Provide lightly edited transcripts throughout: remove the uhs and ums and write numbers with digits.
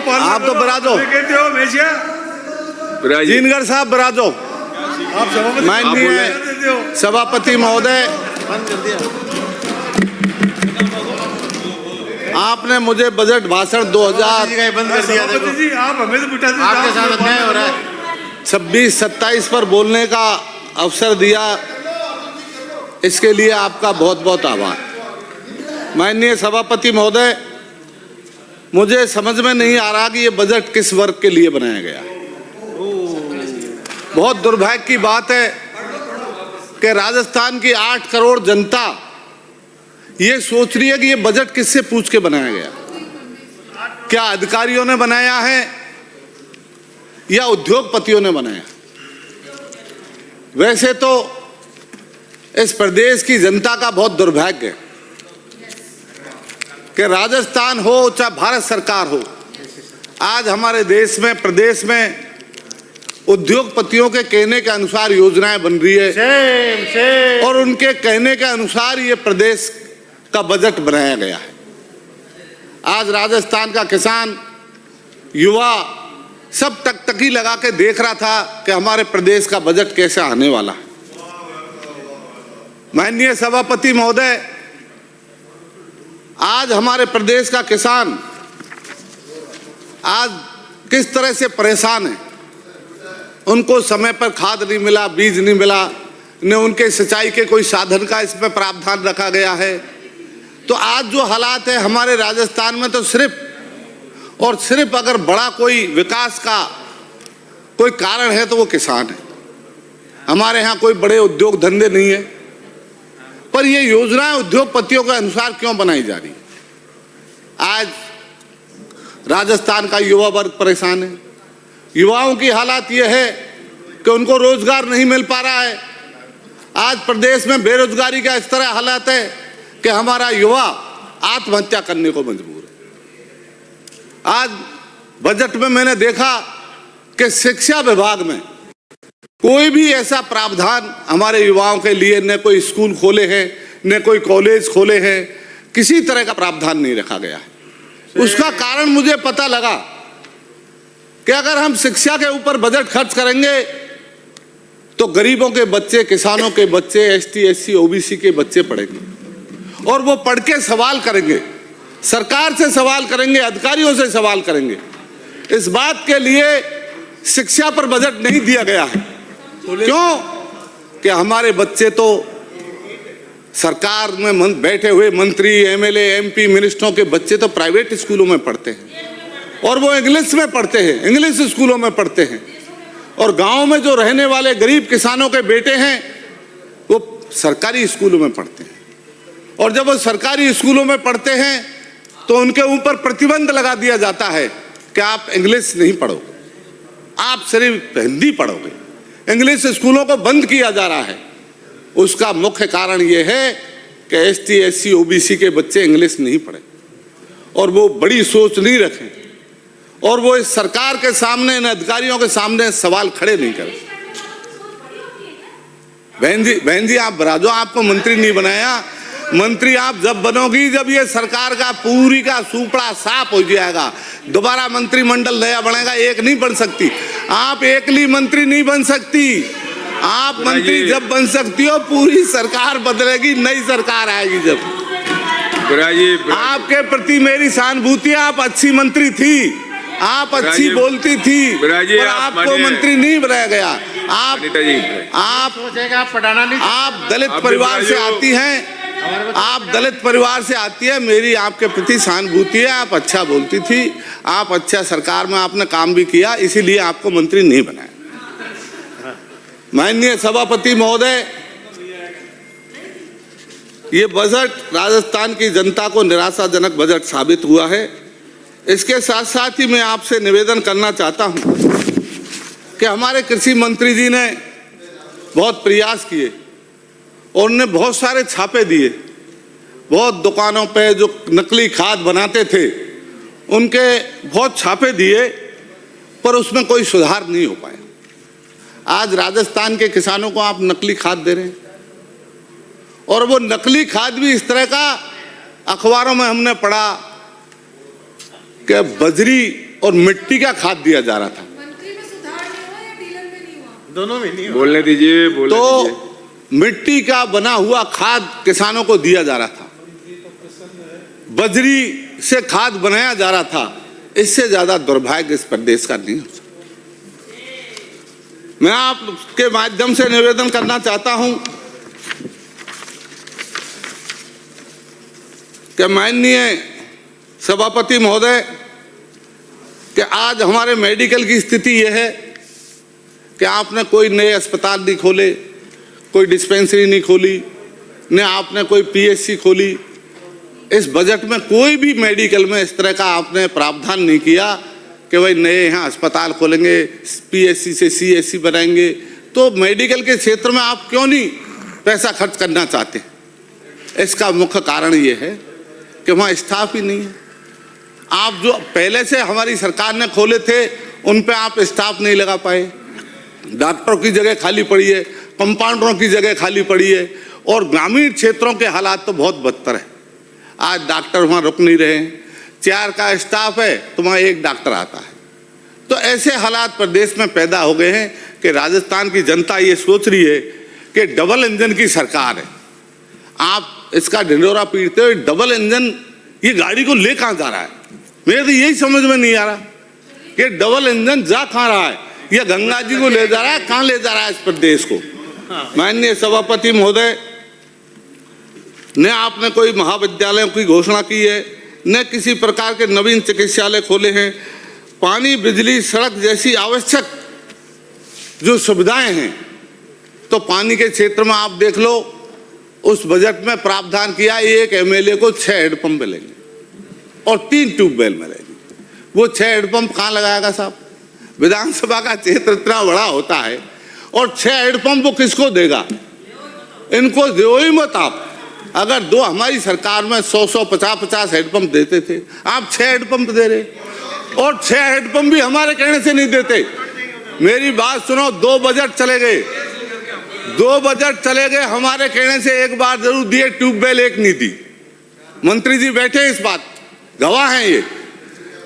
आप तो बराजो कहते हो हमेशा। जिनगर साहब बराजो। आप सभापति माननीय सभापति महोदय, आपने मुझे बजट भाषण सभापति जी आप हमें तो बिठा दीजिए, आपके साथ अन्याय हो रहा है। 26-27 पर बोलने का अवसर दिया, इसके लिए आपका बहुत बहुत आभार। माननीय सभापति महोदय, मुझे समझ में नहीं आ रहा कि ये बजट किस वर्ग के लिए बनाया गया है। बहुत दुर्भाग्य की बात है कि राजस्थान की 8 करोड़ जनता ये सोच रही है कि ये बजट किससे पूछ के बनाया गया। क्या अधिकारियों ने बनाया है या उद्योगपतियों ने बनाया? वैसे तो इस प्रदेश की जनता का बहुत दुर्भाग्य है कि राजस्थान हो चाहे भारत सरकार हो, आज हमारे देश में, प्रदेश में उद्योगपतियों के कहने के अनुसार योजनाएं बन रही है और उनके कहने के अनुसार ये प्रदेश का बजट बनाया गया है। आज राजस्थान का किसान, युवा सब टकटकी लगा के देख रहा था कि हमारे प्रदेश का बजट कैसे आने वाला है। माननीय सभापति महोदय, आज हमारे प्रदेश का किसान आज किस तरह से परेशान है। उनको समय पर खाद नहीं मिला, बीज नहीं मिला, न उनके सिंचाई के कोई साधन का इसमें प्रावधान रखा गया है। तो आज जो हालात है हमारे राजस्थान में, तो सिर्फ और सिर्फ अगर बड़ा कोई विकास का कोई कारण है तो वो किसान है। हमारे यहाँ कोई बड़े उद्योग धंधे नहीं है, पर ये योजनाएं उद्योगपतियों के अनुसार क्यों बनाई जा रही? आज राजस्थान का युवा वर्ग परेशान है। युवाओं की हालत ये है कि उनको रोजगार नहीं मिल पा रहा है। आज प्रदेश में बेरोजगारी का इस तरह हालत है कि हमारा युवा आत्महत्या करने को मजबूर है। आज बजट में मैंने देखा कि शिक्षा विभाग में कोई भी ऐसा प्रावधान हमारे युवाओं के लिए, न कोई स्कूल खोले हैं, न कोई कॉलेज खोले हैं, किसी तरह का प्रावधान नहीं रखा गया है। उसका कारण मुझे पता लगा कि अगर हम शिक्षा के ऊपर बजट खर्च करेंगे तो गरीबों के बच्चे, किसानों के बच्चे, एसटी, एससी, ओबीसी के बच्चे पढ़ेंगे और वो पढ़ के सवाल करेंगे, सरकार से सवाल करेंगे, अधिकारियों से सवाल करेंगे। इस बात के लिए शिक्षा पर बजट नहीं दिया गया है। क्यों? कि हमारे बच्चे तो सरकार में बैठे हुए मंत्री, एमएलए, एमपी, मिनिस्टरों के बच्चे तो प्राइवेट स्कूलों में पढ़ते हैं और वो इंग्लिश में पढ़ते हैं, इंग्लिश स्कूलों में पढ़ते हैं। और गांव में जो रहने वाले गरीब किसानों के बेटे हैं वो सरकारी स्कूलों में पढ़ते हैं। और जब वो सरकारी स्कूलों में पढ़ते हैं तो उनके ऊपर प्रतिबंध लगा दिया जाता है कि आप इंग्लिश नहीं पढ़ोगे, आप सिर्फ हिंदी पढ़ोगे। इंग्लिश स्कूलों को बंद किया जा रहा है। उसका मुख्य कारण ये है कि एसटी, एससी, ओबीसी के बच्चे इंग्लिश नहीं पढ़े और वो बड़ी सोच नहीं रखें और वो इस सरकार के सामने, इन अधिकारियों के सामने सवाल खड़े नहीं करें। बहन जी आप बराजो, आपको मंत्री नहीं बनाया। मंत्री आप जब बनोगी जब ये सरकार का पूरी का सूपड़ा साफ हो जाएगा। दोबारा मंत्रिमंडल नया बनेगा, एक नहीं बन सकती। आप एकली मंत्री नहीं बन सकती। आप मंत्री जब बन सकती हो, पूरी सरकार बदलेगी, नई सरकार आएगी जब। आपके प्रति मेरी सहानुभूति है। आप अच्छी मंत्री थी, आप अच्छी बोलती थी, पर आपको मंत्री नहीं बनाया गया। आप दलित परिवार से आती हैं, आप दलित परिवार से आती है, मेरी आपके प्रति सहानुभूति है। आप अच्छा बोलती थी, आप अच्छा सरकार में आपने काम भी किया, इसीलिए आपको मंत्री नहीं बनाया। माननीय सभापति महोदय, ये बजट राजस्थान की जनता को निराशाजनक बजट साबित हुआ है। इसके साथ साथ ही मैं आपसे निवेदन करना चाहता हूं कि हमारे कृषि मंत्री जी ने बहुत प्रयास किए और उन्होंने बहुत सारे छापे दिए। बहुत दुकानों पे जो नकली खाद बनाते थे उनके बहुत छापे दिए, पर उसमें कोई सुधार नहीं हो पाया। आज राजस्थान के किसानों को आप नकली खाद दे रहे हैं और वो नकली खाद भी इस तरह का, अखबारों में हमने पढ़ा कि बजरी और मिट्टी का खाद दिया जा रहा था। मंत्री में सुधार नहीं हुआ या डीलर में नहीं हुआ? दोनों में नहीं हुआ। बोलने दीजिए, बोलने दीजिए। तो मिट्टी का बना हुआ खाद किसानों को दिया जा रहा था, बजरी से खाद बनाया जा रहा था। इससे ज्यादा दुर्भाग्य इस प्रदेश का नहीं हो सकता। मैं आपके माध्यम से निवेदन करना चाहता हूं कि माननीय सभापति महोदय, कि आज हमारे मेडिकल की स्थिति यह है कि आपने कोई नए अस्पताल नहीं खोले, कोई डिस्पेंसरी नहीं खोली, न आपने कोई पीएचसी खोली। इस बजट में कोई भी मेडिकल में इस तरह का आपने प्रावधान नहीं किया कि भाई नए यहाँ अस्पताल खोलेंगे, पीएचसी से सीएचसी बनाएंगे। तो मेडिकल के क्षेत्र में आप क्यों नहीं पैसा खर्च करना चाहते? इसका मुख्य कारण ये है कि वहाँ स्टाफ ही नहीं है। आप जो पहले से हमारी सरकार ने खोले थे उन पे आप स्टाफ नहीं लगा पाए। डॉक्टरों की जगह खाली पड़ी है, कंपाउंडरों की जगह खाली पड़ी है, और ग्रामीण क्षेत्रों के हालात तो बहुत बदतर है। आज डॉक्टर वहाँ रुक नहीं रहे हैं, 4 का स्टाफ है तो वहाँ 1 डॉक्टर आता है। तो ऐसे हालात प्रदेश में पैदा हो गए हैं कि राजस्थान की जनता ये सोच रही है कि डबल इंजन की सरकार है। आप इसका ढिंढोरा पीटते हो, डबल इंजन ये गाड़ी को ले कहाँ जा रहा है? मेरे तो यही समझ में नहीं आ रहा कि डबल इंजन जा कहाँ रहा है। ये गंगा जी को ले जा रहा है, कहाँ ले जा रहा है इस प्रदेश को? माननीय सभापति महोदय, न आपने कोई महाविद्यालयों की घोषणा की है, न किसी प्रकार के नवीन चिकित्सालय खोले हैं। पानी, बिजली, सड़क जैसी आवश्यक जो सुविधाएं हैं, तो पानी के क्षेत्र में आप देख लो, उस बजट में प्रावधान किया एक एमएलए को 6 हैंडपंप मिलेंगे और 3 ट्यूबवेल मिलेंगे। वो 6 हैंडपंप कहाँ लगाएगा साहब? विधानसभा का क्षेत्र इतना बड़ा होता है और 6 हैंडपंप वो किसको देगा? इनको दो ही मत आप। अगर दो हमारी सरकार में 100 50 हैंडपंप देते थे, आप 6 हैंडपंप दे रहे, और 6 हैंडपंप भी हमारे कहने से नहीं देते। मेरी बात सुनो, 2 बजट चले गए, 2 बजट चले गए, हमारे कहने से एक बार जरूर दिए ट्यूबवेल, एक नहीं दी। मंत्री जी बैठे इस बात गवाह हैं ये,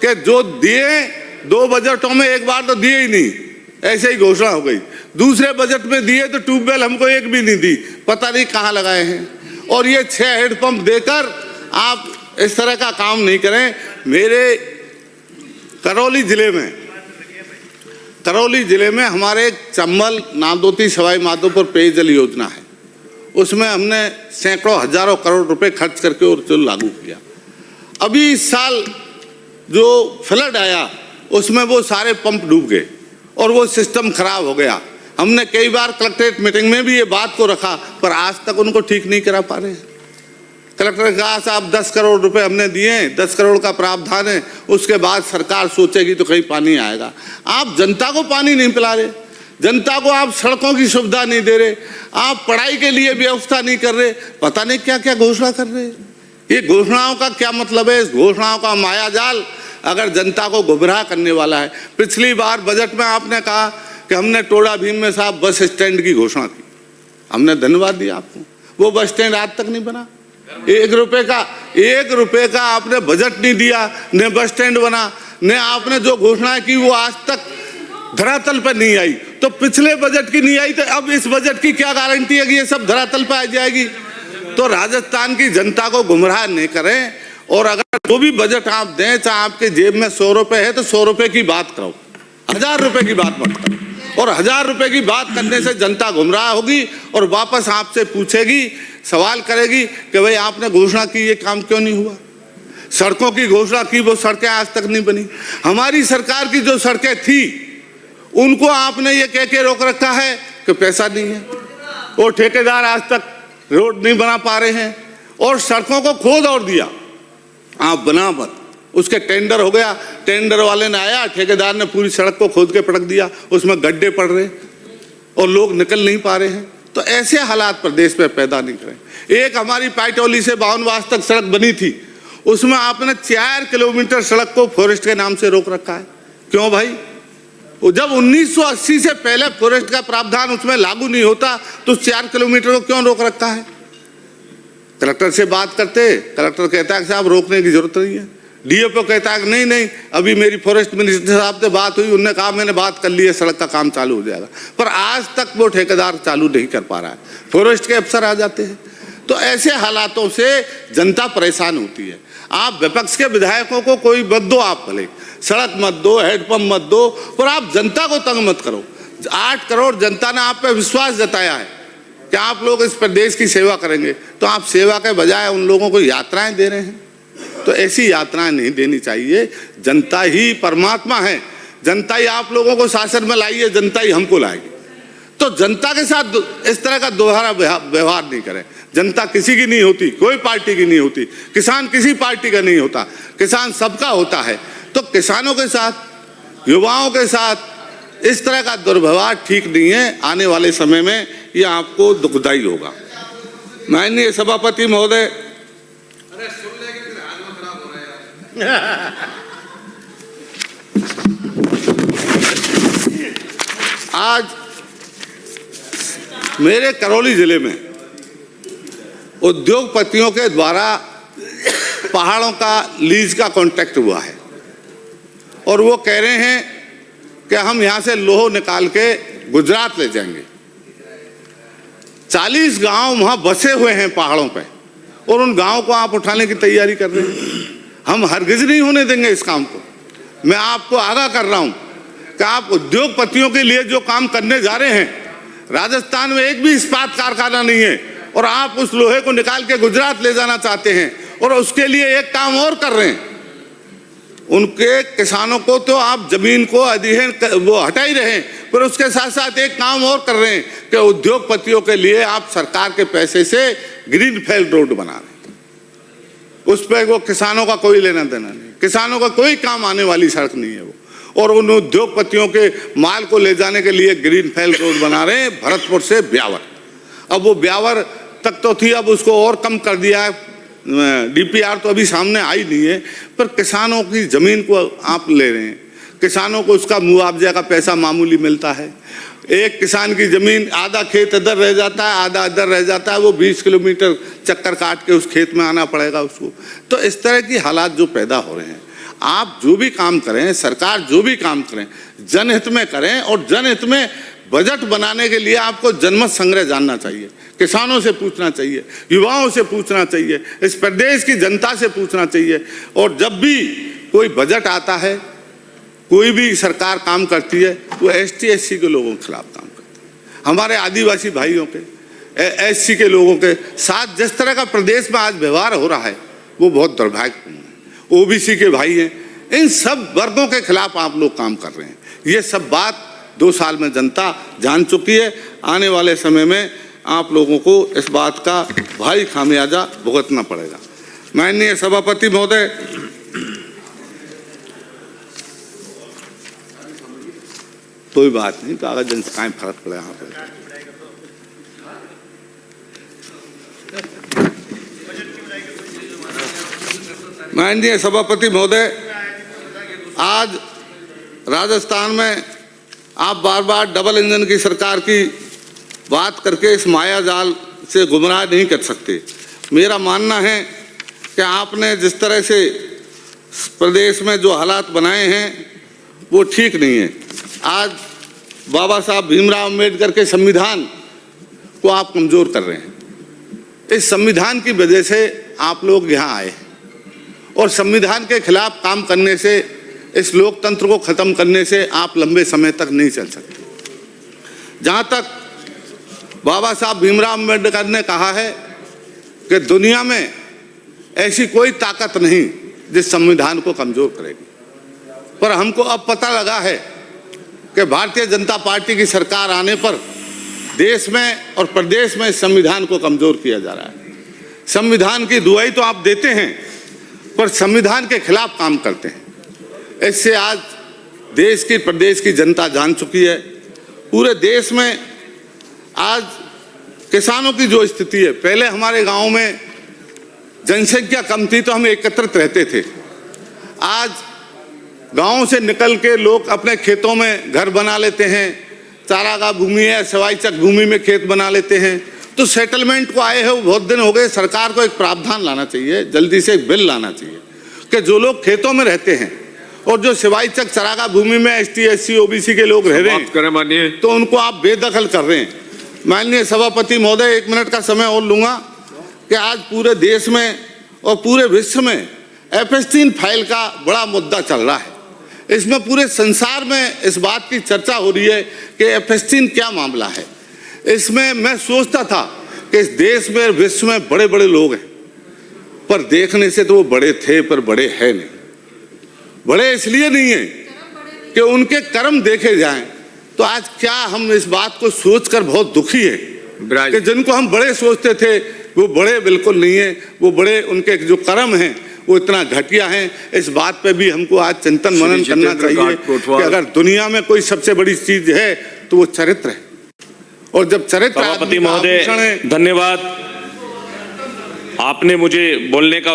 कि जो दिए 2 बजटों में एक बार तो दिए ही नहीं, ऐसे ही घोषणा हो गई। दूसरे बजट में दिए तो ट्यूबवेल हमको एक भी नहीं दी, पता नहीं कहाँ लगाए हैं। और ये 6 हैंडपंप देकर आप इस तरह का काम नहीं करें। मेरे करौली जिले में हमारे चंबल, नादौती, सवाई माधोपुर पेयजल योजना है। उसमें हमने सैकड़ों हजारों करोड़ रुपए खर्च करके और जो लागू किया। अभी इस साल जो फ्लड आया उसमें वो सारे पंप डूब गए और वो सिस्टम खराब हो गया। हमने कई बार कलेक्ट्रेट मीटिंग में भी ये बात को रखा, पर आज तक उनको ठीक नहीं करा पा रहे। कलेक्टर ने कहा साहब 10 करोड़ रुपए हमने दिए, 10 करोड़ का प्रावधान है, उसके बाद सरकार सोचेगी तो कहीं पानी आएगा। आप जनता को पानी नहीं पिला रहे, जनता को आप सड़कों की सुविधा नहीं दे रहे, आप पढ़ाई के लिए व्यवस्था नहीं कर रहे, पता नहीं क्या क्या घोषणा कर रहे। ये घोषणाओं का क्या मतलब है? इस घोषणाओं का मायाजाल अगर जनता को गुमराह करने वाला है। पिछली बार बजट में आपने कहा कि हमने टोडा भीम में साहब बस स्टैंड की घोषणा की, हमने धन्यवाद दिया आपको। वो बस स्टैंड आज तक नहीं बना। 1 रुपए का आपने बजट नहीं दिया, न बस स्टैंड बना, न आपने जो घोषणा की वो आज तक धरातल पर नहीं आई। तो पिछले बजट की नहीं आई तो अब इस बजट की क्या गारंटी है कि ये सब धरातल पर आ जाएगी? तो राजस्थान की जनता को गुमराह नहीं करें। और अगर जो भी बजट आप दें, चाहे आपके जेब में 100 रुपए है तो 100 रुपए की बात करो, 1000 रुपए की बात मत करो। और 1000 रुपए की बात करने से जनता गुमराह होगी और वापस आपसे पूछेगी, सवाल करेगी कि भाई आपने घोषणा की, ये काम क्यों नहीं हुआ? सड़कों की घोषणा की, वो सड़कें आज तक नहीं बनी। हमारी सरकार की जो सड़कें थी उनको आपने ये कह के रोक रखा है कि पैसा नहीं है, और ठेकेदार आज तक रोड नहीं बना पा रहे हैं, और सड़कों को खोद और दिया, आप बना मत। उसके टेंडर हो गया, टेंडर वाले ने आया, ठेकेदार ने पूरी सड़क को खोद के पटक दिया, उसमें गड्ढे पड़ रहे और लोग निकल नहीं पा रहे हैं। तो ऐसे हालात प्रदेश में पैदा नहीं करें। एक हमारी पाइटोली से बावनवास तक सड़क बनी थी, उसमें आपने 4 किलोमीटर सड़क को फॉरेस्ट के नाम से रोक रखा है। क्यों भाई? वो जब 1980 से पहले फॉरेस्ट का प्रावधान उसमें लागू नहीं होता तो 4 किलोमीटर को क्यों रोक रखा है? कलेक्टर से बात करते, कलेक्टर कहता है कि साहब रोकने की जरूरत नहीं है। डीएफओ कहता है कि नहीं नहीं, अभी मेरी फॉरेस्ट मिनिस्टर साहब से बात हुई, उन्होंने कहा मैंने बात कर ली है, सड़क का काम चालू हो जाएगा, पर आज तक वो ठेकेदार चालू नहीं कर पा रहा है, फॉरेस्ट के अफसर आ जाते हैं। तो ऐसे हालातों से जनता परेशान होती है। आप विपक्ष के विधायकों को कोई मत दो, आप भले सड़क मत दो, हैंडपंप मत दो, पर आप जनता को तंग मत करो। 8 करोड़ जनता ने आप पे विश्वास जताया है कि आप लोग इस प्रदेश की सेवा करेंगे, तो आप सेवा के बजाय उन लोगों को यात्राएं दे रहे हैं। तो ऐसी यात्राएं नहीं देनी चाहिए। जनता ही परमात्मा है, जनता ही आप लोगों को शासन में लाई है, जनता ही हमको लाएगी। तो जनता के साथ इस तरह का दोहरा व्यवहार नहीं करें। जनता किसी की नहीं होती, कोई पार्टी की नहीं होती, किसान किसी पार्टी का नहीं होता, किसान सबका होता है। तो किसानों के साथ, युवाओं के साथ इस तरह का दुर्व्यवहार ठीक नहीं है। आने वाले समय में ये आपको दुखदायी होगा। माननीय सभापति महोदय, आज मेरे करौली जिले में उद्योगपतियों के द्वारा पहाड़ों का लीज का कॉन्ट्रैक्ट हुआ है और वो कह रहे हैं कि हम यहाँ से लोह निकाल के गुजरात ले जाएंगे। 40 गांव वहाँ बसे हुए हैं पहाड़ों पे और उन गांवों को आप उठाने की तैयारी कर रहे हैं। हम हरगिज नहीं होने देंगे इस काम को। मैं आपको आगाह कर रहा हूँ कि आप उद्योगपतियों के लिए जो काम करने जा रहे हैं, राजस्थान में एक भी इस्पात कारखाना नहीं है और आप उस लोहे को निकाल के गुजरात ले जाना चाहते हैं और उसके लिए एक काम और कर रहे हैं। उनके किसानों को तो आप जमीन को अधिग्रहण वो हटा ही रहे हैं, पर उसके साथ साथ एक काम और कर रहे हैं कि उद्योगपतियों के लिए आप सरकार के पैसे से ग्रीन फील्ड रोड बना रहे हैं। उस पर वो किसानों का कोई लेना देना नहीं, किसानों का कोई काम आने वाली सड़क नहीं है वो। और उन उद्योगपतियों के माल को ले जाने के लिए ग्रीन फील्ड रोड बना रहे हैं भरतपुर से ब्यावर। अब वो ब्यावर तक तो थी, अब उसको और कम कर दिया है। डीपीआर तो अभी सामने आई नहीं है, पर किसानों की ज़मीन को आप ले रहे हैं। किसानों को उसका मुआवजा का पैसा मामूली मिलता है। एक किसान की ज़मीन, आधा खेत इधर रह जाता है, आधा इधर रह जाता है, वो 20 किलोमीटर चक्कर काट के उस खेत में आना पड़ेगा उसको। तो इस तरह की हालात जो पैदा हो रहे हैं, आप जो भी काम करें, सरकार जो भी काम करें, जनहित में करें। और जनहित में बजट बनाने के लिए आपको जनमत संग्रह जानना चाहिए, किसानों से पूछना चाहिए, युवाओं से पूछना चाहिए, इस प्रदेश की जनता से पूछना चाहिए। और जब भी कोई बजट आता है, कोई भी सरकार काम करती है, वो ST SC के लोगों के खिलाफ काम करती है। हमारे आदिवासी भाइयों के, SC के लोगों के साथ जिस तरह का प्रदेश में आज व्यवहार हो रहा है, वो बहुत दुर्भाग्यपूर्ण है। OBC के भाई हैं, इन सब वर्गों के खिलाफ आप लोग काम कर रहे हैं। ये सब बात 2 साल में जनता जान चुकी है। आने वाले समय में आप लोगों को इस बात का भारी खामियाजा भुगतना पड़ेगा। माननीय सभापति महोदय, कोई बात नहीं, कागज जनसकाएं फर्क पड़े यहाँ पर। माननीय सभापति महोदय, आज राजस्थान में आप बार बार डबल इंजन की सरकार की बात करके इस माया जाल से गुमराह नहीं कर सकते। मेरा मानना है कि आपने जिस तरह से प्रदेश में जो हालात बनाए हैं वो ठीक नहीं है। आज बाबा साहब भीमराव अम्बेडकर के संविधान को आप कमज़ोर कर रहे हैं। इस संविधान की वजह से आप लोग यहाँ आए और संविधान के खिलाफ काम करने से, इस लोकतंत्र को ख़त्म करने से आप लंबे समय तक नहीं चल सकते। जहाँ तक बाबा साहब भीमराव अम्बेडकर ने कहा है कि दुनिया में ऐसी कोई ताकत नहीं जिस संविधान को कमज़ोर करेगी, पर हमको अब पता लगा है कि भारतीय जनता पार्टी की सरकार आने पर देश में और प्रदेश में इस संविधान को कमज़ोर किया जा रहा है। संविधान की दुआई तो आप देते हैं, पर संविधान के खिलाफ काम करते हैं। इससे आज देश की, प्रदेश की जनता जान चुकी है। पूरे देश में आज किसानों की जो स्थिति है, पहले हमारे गांव में जनसंख्या कम थी तो हम एकत्रित रहते थे। आज गांवों से निकल के लोग अपने खेतों में घर बना लेते हैं, चारागाह भूमि है, सवाईचक भूमि में खेत बना लेते हैं। तो सेटलमेंट को आए हैं बहुत दिन हो गए। सरकार को एक प्रावधान लाना चाहिए, जल्दी से एक बिल लाना चाहिए कि जो लोग खेतों में रहते हैं और जो सिवाई चक चरागा भूमि में ST SC OBC के लोग रह रहे हैं, तो उनको आप बेदखल कर रहे हैं। माननीय सभापति महोदय, 1 मिनट का समय और लूंगा कि आज पूरे देश में और पूरे विश्व में Epstein फाइल का बड़ा मुद्दा चल रहा है। इसमें पूरे संसार में इस बात की चर्चा हो रही है कि Epstein क्या मामला है। इसमें मैं सोचता था कि इस देश में विश्व में बड़े बड़े लोग हैं, पर देखने से तो वो बड़े थे पर बड़े हैं नहीं। बड़े इसलिए नहीं है कि उनके कर्म देखे जाएं। तो आज क्या हम इस बात को सोचकर बहुत दुखी है कि जिनको हम बड़े सोचते थे वो बड़े बिल्कुल नहीं है। वो बड़े, उनके जो कर्म हैं वो इतना घटिया हैं। इस बात पे भी हमको आज चिंतन मनन करना चाहिए कि अगर दुनिया में कोई सबसे बड़ी चीज है तो वो चरित्र है, और जब चरित्र सभापति महोदय धन्यवाद, आपने मुझे बोलने का